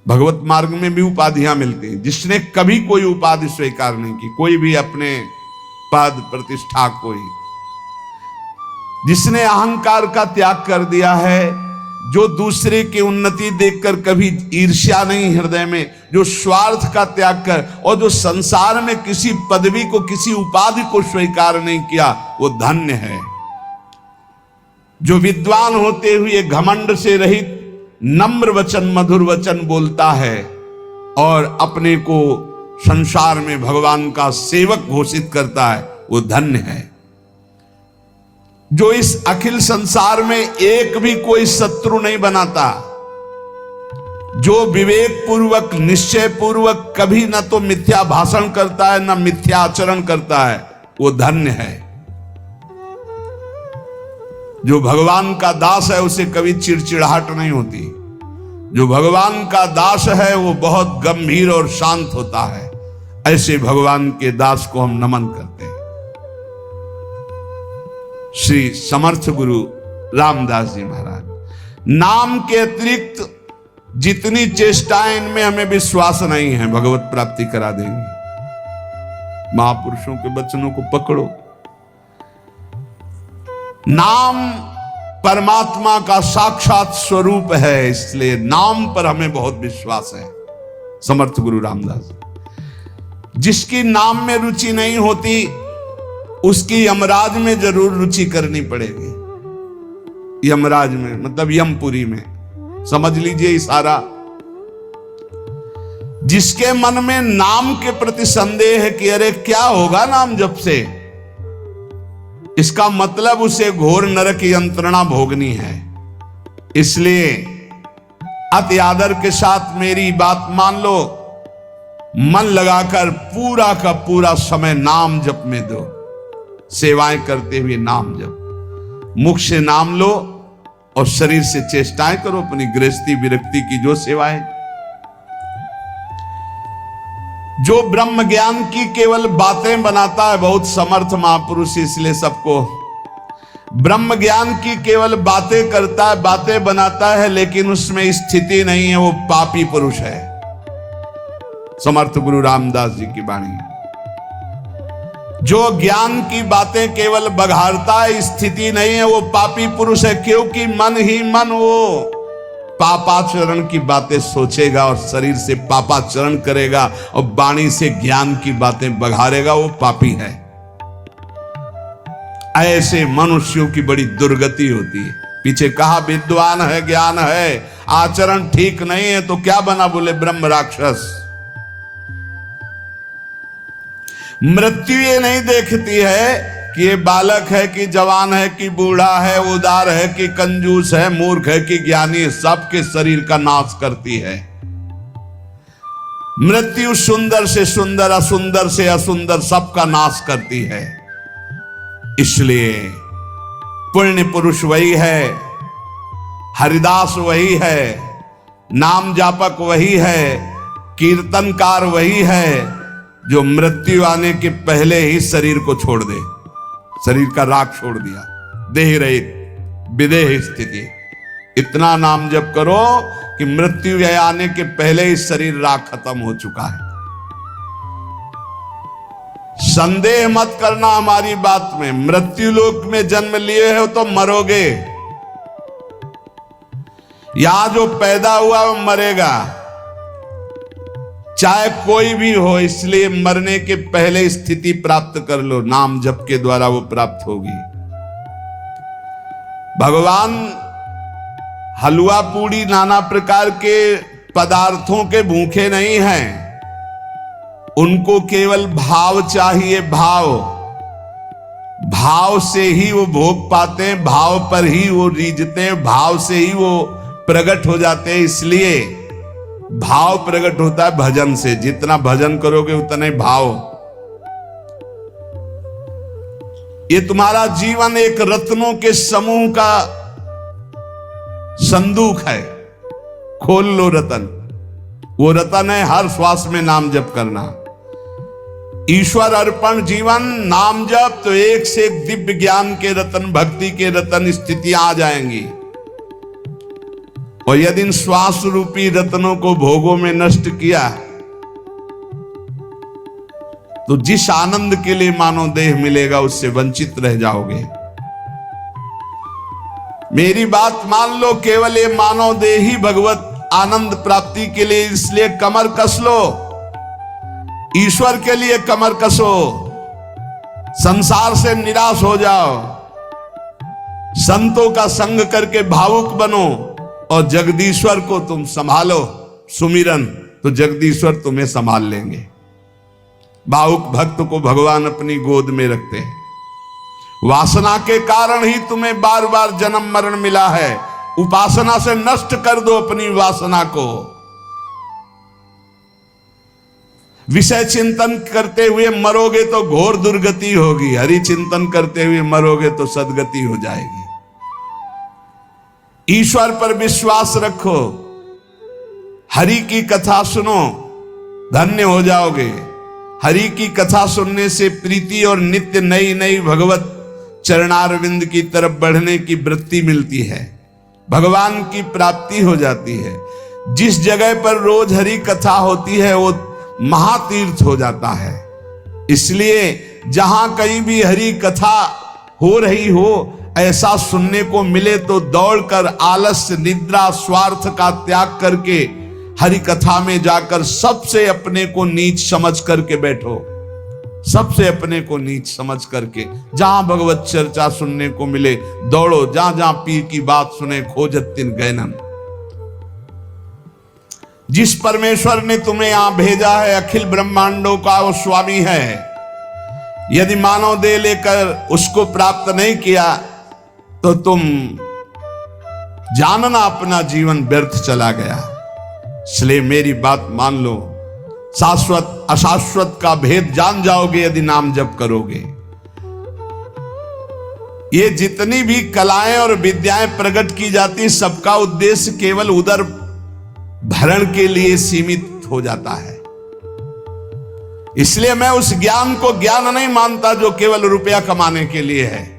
भगवत मार्ग में भी उपाधियां मिलती हैं। जिसने कभी कोई उपाधि स्वीकार नहीं की, कोई भी अपने पद प्रतिष्ठा, कोई जिसने अहंकार का त्याग कर दिया है, जो दूसरे की उन्नति देखकर कभी ईर्ष्या नहीं हृदय में, जो स्वार्थ का त्याग कर, और जो संसार में किसी पदवी को, किसी उपाधि को स्वीकार नहीं किया, वो धन्य है। जो विद्वान होते हुए घमंड से रहित नम्र वचन, मधुर वचन बोलता है और अपने को संसार में भगवान का सेवक घोषित करता है, वो धन्य है। जो इस अखिल संसार में एक भी कोई शत्रु नहीं बनाता, जो विवेक पूर्वक, निश्चय पूर्वक कभी न तो मिथ्या भाषण करता है, न मिथ्या आचरण करता है, वो धन्य है। जो भगवान का दास है उसे कभी चिड़चिड़ाहट नहीं होती। जो भगवान का दास है वो बहुत गंभीर और शांत होता है। ऐसे भगवान के दास को हम नमन करते हैं। श्री समर्थ गुरु रामदास जी महाराज। नाम के अतिरिक्त जितनी चेष्टाएं, इनमें हमें विश्वास नहीं है भगवत प्राप्ति करा देंगे। महापुरुषों के वचनों को पकड़ो। नाम परमात्मा का साक्षात स्वरूप है, इसलिए नाम पर हमें बहुत विश्वास है। समर्थ गुरु रामदास। जिसकी नाम में रुचि नहीं होती उसकी यमराज में जरूर रुचि करनी पड़ेगी। यमराज में मतलब यमपुरी में, समझ लीजिए इशारा। जिसके मन में नाम के प्रति संदेह है कि अरे क्या होगा नाम जप से, इसका मतलब उसे घोर नरक यंत्रणा भोगनी है। इसलिए अति आदर के साथ मेरी बात मान लो, मन लगाकर पूरा का पूरा समय नाम जप में दो। सेवाएं करते हुए नाम जप, मुख से नाम लो और शरीर से चेष्टाएं करो अपनी गृहस्थी विरक्ति की जो सेवाएं। जो ब्रह्म ज्ञान की केवल बातें बनाता है, बहुत समर्थ महापुरुष, इसलिए सबको ब्रह्म ज्ञान की केवल बातें करता है, बातें बनाता है, लेकिन उसमें स्थिति नहीं है, वो पापी पुरुष है। समर्थ गुरु रामदास जी की वाणी। जो ज्ञान की बातें केवल बघाड़ता है, स्थिति नहीं है, वो पापी पुरुष है। क्योंकि मन ही मन वो पापाचरण की बातें सोचेगा और शरीर से पापाचरण करेगा और वाणी से ज्ञान की बातें बघारेगा, वो पापी है। ऐसे मनुष्यों की बड़ी दुर्गति होती है। पीछे कहा विद्वान है, ज्ञान है, आचरण ठीक नहीं है तो क्या बना, बोले ब्रह्म राक्षस। मृत्यु ये नहीं देखती है कि ये बालक है कि जवान है कि बूढ़ा है, उदार है कि कंजूस है, मूर्ख है कि ज्ञानी है, सबके शरीर का नाश करती है। मृत्यु सुंदर से सुंदर, असुंदर से असुंदर, सबका नाश करती है। इसलिए पुण्य पुरुष वही है, हरिदास वही है, नाम जापक वही है, कीर्तनकार वही है, जो मृत्यु आने के पहले ही शरीर को छोड़ दे, शरीर का राख छोड़ दिया, देह रहित विदेह स्थिति। इतना नाम जप करो कि मृत्यु आने के पहले ही शरीर राख खत्म हो चुका है। संदेह मत करना हमारी बात में। मृत्यु लोक में जन्म लिए हो तो मरोगे। यहां जो पैदा हुआ वो मरेगा, चाहे कोई भी हो। इसलिए मरने के पहले स्थिति प्राप्त कर लो, नाम जप के द्वारा वो प्राप्त होगी। भगवान हलवा पूड़ी नाना प्रकार के पदार्थों के भूखे नहीं हैं। उनको केवल भाव चाहिए, भाव। भाव से ही वो भोग पाते हैं, भाव पर ही वो रीझते हैं, भाव से ही वो प्रकट हो जाते हैं। इसलिए भाव प्रकट होता है भजन से। जितना भजन करोगे उतना ही भाव। ये तुम्हारा जीवन एक रत्नों के समूह का संदूक है। खोल लो रतन। वो रतन है हर श्वास में नाम जप करना। ईश्वर अर्पण जीवन, नाम जप, तो एक से एक दिव्य ज्ञान के रतन, भक्ति के रतन स्थितियां आ जाएंगी। और यदि इन श्वास रूपी रत्नों को भोगों में नष्ट किया तो जिस आनंद के लिए मानव देह मिलेगा उससे वंचित रह जाओगे। मेरी बात मान लो, केवल ये मानव देह ही भगवत आनंद प्राप्ति के लिए, इसलिए कमर कस लो, ईश्वर के लिए कमर कसो, संसार से निराश हो जाओ, संतों का संग करके भावुक बनो और जगदीश्वर को तुम संभालो। सुमिरन तो जगदीश्वर तुम्हें संभाल लेंगे। भावुक भक्त को भगवान अपनी गोद में रखते हैं। वासना के कारण ही तुम्हें बार बार जन्म मरण मिला है। उपासना से नष्ट कर दो अपनी वासना को। विषय चिंतन करते हुए मरोगे तो घोर दुर्गति होगी, हरि चिंतन करते हुए मरोगे तो सदगति हो जाएगी। ईश्वर पर विश्वास रखो, हरि की कथा सुनो, धन्य हो जाओगे। हरि की कथा सुनने से प्रीति और नित्य नई नई भगवत चरणारविंद की तरफ बढ़ने की वृत्ति मिलती है, भगवान की प्राप्ति हो जाती है। जिस जगह पर रोज हरि कथा होती है वो महातीर्थ हो जाता है। इसलिए जहां कहीं भी हरि कथा हो रही हो, ऐसा सुनने को मिले तो दौड़कर आलस्य निद्रा स्वार्थ का त्याग करके हरि कथा में जाकर सबसे अपने को नीच समझ करके बैठो। सबसे अपने को नीच समझ करके जहां भगवत चर्चा सुनने को मिले दौड़ो, जहां जहां पीर की बात सुने खोजत तिन गैनन। जिस परमेश्वर ने तुम्हें यहां भेजा है, अखिल ब्रह्मांडों का वो स्वामी है। यदि मानव देह लेकर उसको प्राप्त नहीं किया तो तुम जानना अपना जीवन व्यर्थ चला गया। इसलिए मेरी बात मान लो, शाश्वत अशाश्वत का भेद जान जाओगे यदि नाम जप करोगे। ये जितनी भी कलाएं और विद्याएं प्रकट की जाती, सबका उद्देश्य केवल उदर भरण के लिए सीमित हो जाता है। इसलिए मैं उस ज्ञान को ज्ञान नहीं मानता जो केवल रुपया कमाने के लिए है।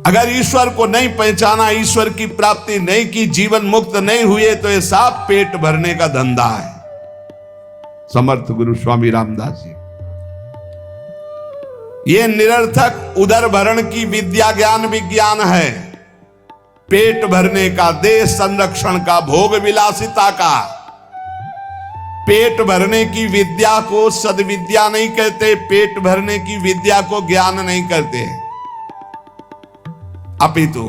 अगर ईश्वर को नहीं पहचाना, ईश्वर की प्राप्ति नहीं की, जीवन मुक्त नहीं हुए तो ये सब पेट भरने का धंधा है। समर्थ गुरु स्वामी रामदास जी, ये निरर्थक उदर भरण की विद्या ज्ञान विज्ञान है। पेट भरने का, देश संरक्षण का, भोग विलासिता का। पेट भरने की विद्या को सद्विद्या नहीं कहते, पेट भरने की विद्या को ज्ञान नहीं कहते, अपितु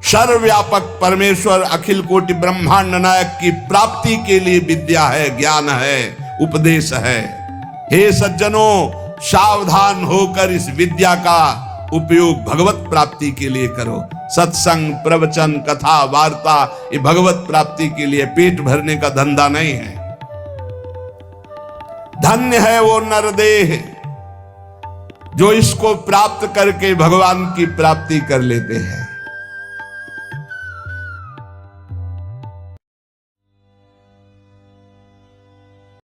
सर्वव्यापक परमेश्वर अखिल कोटि ब्रह्मांड नायक की प्राप्ति के लिए विद्या है, ज्ञान है, उपदेश है। हे सज्जनों, सावधान होकर इस विद्या का उपयोग भगवत प्राप्ति के लिए करो। सत्संग, प्रवचन, कथा, वार्ता ये भगवत प्राप्ति के लिए, पेट भरने का धंधा नहीं है। धन्य है वो नरदेह जो इसको प्राप्त करके भगवान की प्राप्ति कर लेते हैं।